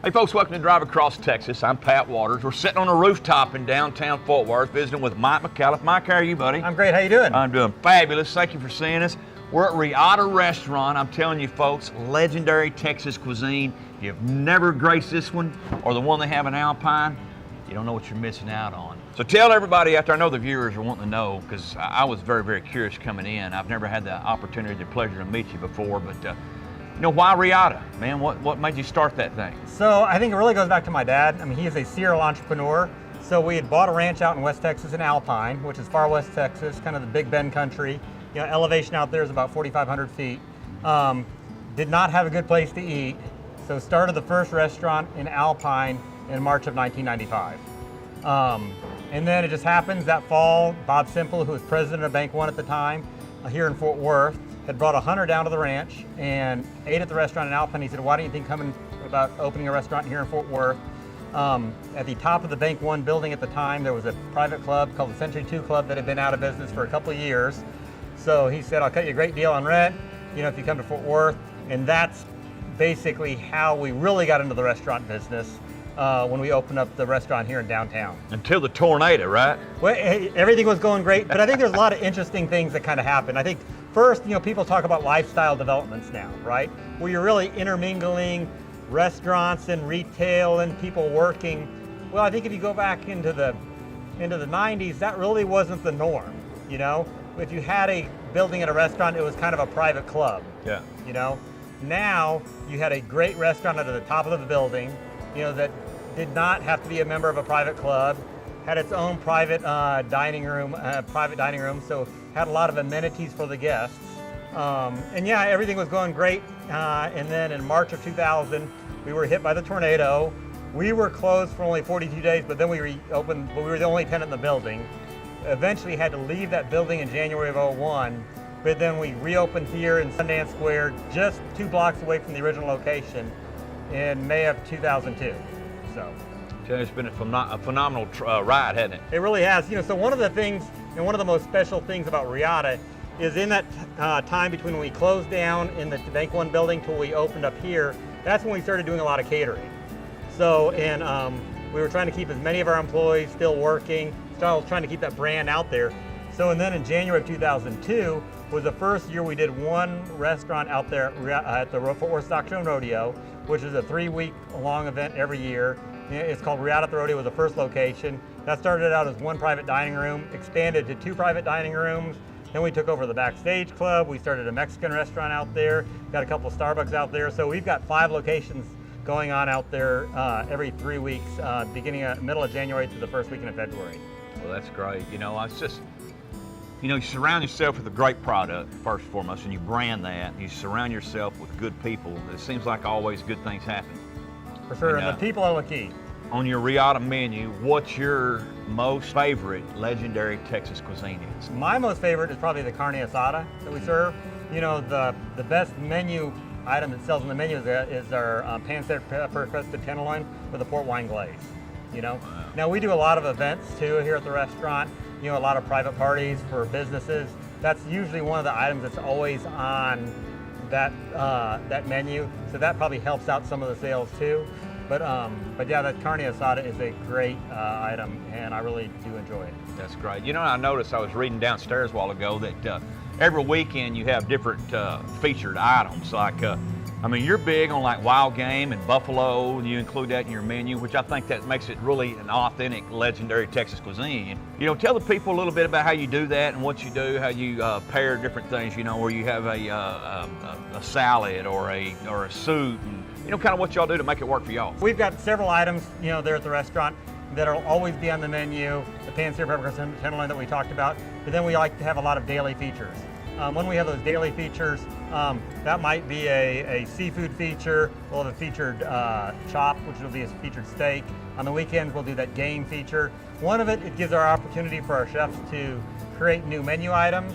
Hey folks, welcome to Drive Across Texas. I'm Pat Waters. We're sitting on a rooftop in downtown Fort Worth visiting with Mike McAuliffe. Mike, how are you, buddy? I'm great, how you doing? I'm doing fabulous. Thank you for seeing us. We're at Reata Restaurant. I'm telling you folks, legendary Texas cuisine. If you've never graced this one or the one they have in Alpine, you don't know what you're missing out on. So tell everybody out there, I know the viewers are wanting to know because I was very, very curious coming in. I've never had the opportunity, the pleasure to meet you before, but you know, why Reata? Man, what made you start that thing? So I think it really goes back to my dad. I mean, he is a serial entrepreneur. So we had bought a ranch out in West Texas in Alpine, which is far west Texas, kind of the Big Bend country. You know, elevation out there is about 4,500 feet. Did not have a good place to eat, so started the first restaurant in Alpine in March of 1995. And then it just happens that fall, Bob Simple, who was president of Bank One at the time, here in Fort Worth, had brought a hunter down to the ranch and ate at the restaurant in Alpine. He said, why don't you think coming about opening a restaurant here in Fort Worth? At the top of the Bank One building at the time, there was a private club called the Century 2 Club that had been out of business for a couple of years. So he said, I'll cut you a great deal on rent, you know, if you come to Fort Worth. And that's basically how we really got into the restaurant business when we opened up the restaurant here in downtown. Until the tornado, right? Well, everything was going great, but I think there's a lot of interesting things that kind of happened. I think first, you know, people talk about lifestyle developments now, right? Where you're really intermingling restaurants and retail and people working. Well, I think if you go back into the 90s, that really wasn't the norm, you know? If you had a building at a restaurant, it was kind of a private club. Yeah. You know? Now, you had a great restaurant at the top of the building, you know, that did not have to be a member of a private club, had its own private dining room, so had a lot of amenities for the guests. And yeah, everything was going great. And then in March of 2000, we were hit by the tornado. We were closed for only 42 days, but then we reopened, but we were the only tenant in the building. Eventually had to leave that building in January of 01, but then we reopened here in Sundance Square, just 2 blocks away from the original location in May of 2002, so. It's been a phenomenal ride, hasn't it? It really has. You know, so one of the things, and one of the most special things about Reata is in that time between when we closed down in the Bank One building till we opened up here, that's when we started doing a lot of catering. So, and we were trying to keep as many of our employees still working, still trying to keep that brand out there. So, and then in January of 2002 was the first year we did one restaurant out there at the Fort Worth Stock Show Rodeo, which is a 3-week long event every year. It's called Reata at the Rodeo, was the first location. That started out as one private dining room, expanded to 2 private dining rooms. Then we took over the Backstage Club. We started a Mexican restaurant out there, got a couple of Starbucks out there. So we've got 5 locations going on out there every 3 weeks, beginning middle of January to the first weekend of February. Well, that's great. You know, it's just, you know, you surround yourself with a great product, first and foremost, and you brand that. You surround yourself with good people. It seems like always good things happen. For sure, and the people are the key. On your Reata menu, what's your most favorite legendary Texas cuisine is? My most favorite is probably the carne asada that we serve. You know, the best menu item that sells on the menu is our pan-seared pepper-crusted tenderloin with a port wine glaze. You know, wow. Now we do a lot of events too here at the restaurant. You know, a lot of private parties for businesses. That's usually one of the items that's always on that menu. So that probably helps out some of the sales too. But yeah, that carne asada is a great item, and I really do enjoy it. That's great. You know, I noticed I was reading downstairs a while ago that every weekend you have different featured items. Like, I mean, you're big on like wild game and buffalo, and you include that in your menu, which I think that makes it really an authentic, legendary Texas cuisine. You know, tell the people a little bit about how you do that and what you do, how you pair different things. You know, where you have a salad or a soup. And, you know, kind of what y'all do to make it work for y'all. We've got several items, you know, there at the restaurant that'll always be on the menu. The pan-seared pepper-crusted tenderloin that we talked about, but then we like to have a lot of daily features. When we have those daily features, that might be a seafood feature. We'll have a featured chop, which will be a featured steak. On the weekends, we'll do that game feature. One of it gives our opportunity for our chefs to create new menu items.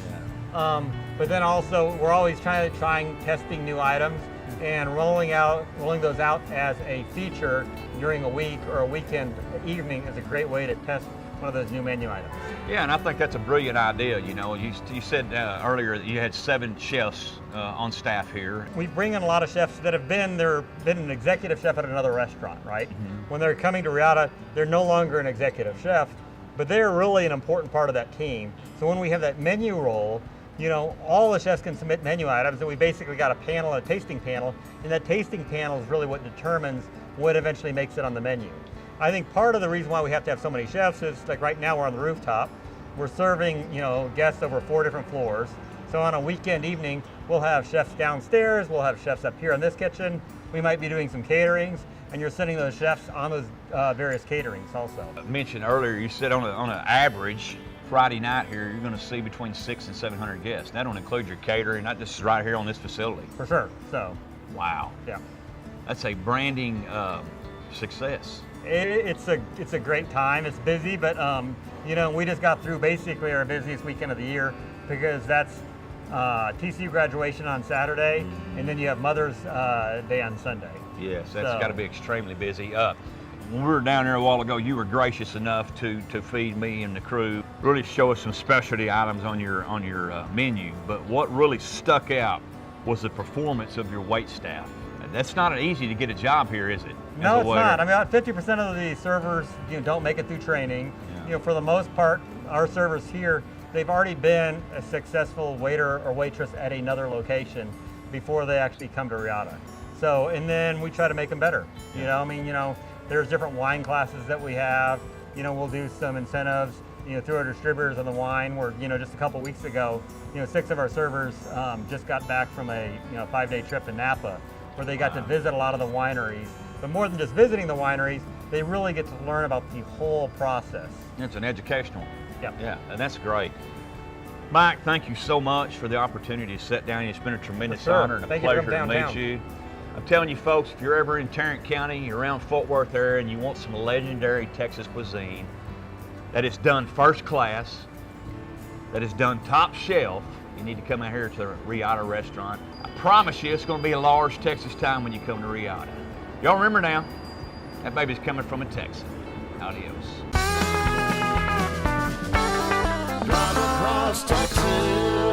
But then also, we're always testing new items. And rolling those out as a feature during a week or a weekend evening is a great way to test one of those new menu items. Yeah, and I think that's a brilliant idea. You know, you said earlier that you had 7 chefs on staff here. We bring in a lot of chefs that have been an executive chef at another restaurant, right? Mm-hmm. When they're coming to Reata, they're no longer an executive chef, but they're really an important part of that team. So when we have that menu role, you know, all the chefs can submit menu items, and we basically got a panel, a tasting panel, and that tasting panel is really what determines what eventually makes it on the menu. I think part of the reason why we have to have so many chefs is, like right now we're on the rooftop, we're serving, you know, guests over 4 different floors. So on a weekend evening, we'll have chefs downstairs, we'll have chefs up here in this kitchen, we might be doing some caterings, and you're sending those chefs on those various caterings also. I mentioned earlier, you said on an average, Friday night here, you're going to see between 600 and 700 guests. That don't include your catering, not just right here on this facility. For sure, so. Wow. Yeah. That's a branding success. It's a great time. It's busy, but you know, we just got through basically our busiest weekend of the year because that's TCU graduation on Saturday, and then you have Mother's Day on Sunday. Yes, that's got to be extremely busy. When we were down there a while ago, you were gracious enough to feed me and the crew, really show us some specialty items on your menu. But what really stuck out was the performance of your wait staff. That's not easy to get a job here, is it? No, it's not. I mean, about 50% of the servers, you know, don't make it through training. Yeah. You know, for the most part, our servers here, they've already been a successful waiter or waitress at another location before they actually come to Reata. So, and then we try to make them better. You know, I mean, you know, there's different wine classes that we have. You know, we'll do some incentives, you know, through our distributors on the wine. Where, you know, just a couple weeks ago, you know, 6 of our servers just got back from a 5-day trip to Napa, where they got to visit a lot of the wineries. But more than just visiting the wineries, they really get to learn about the whole process. It's an educational. Yep. Yeah, and that's great. Mike, thank you so much for the opportunity to sit down. It's been a tremendous honor and a pleasure to meet you. I'm telling you folks, if you're ever in Tarrant County, you're around Fort Worth area, and you want some legendary Texas cuisine that is done first class, that is done top shelf, you need to come out here to the Reata restaurant. I promise you it's going to be a large Texas time when you come to Reata. Y'all remember now, that baby's coming from a Texan. Adios. Drive across Texas.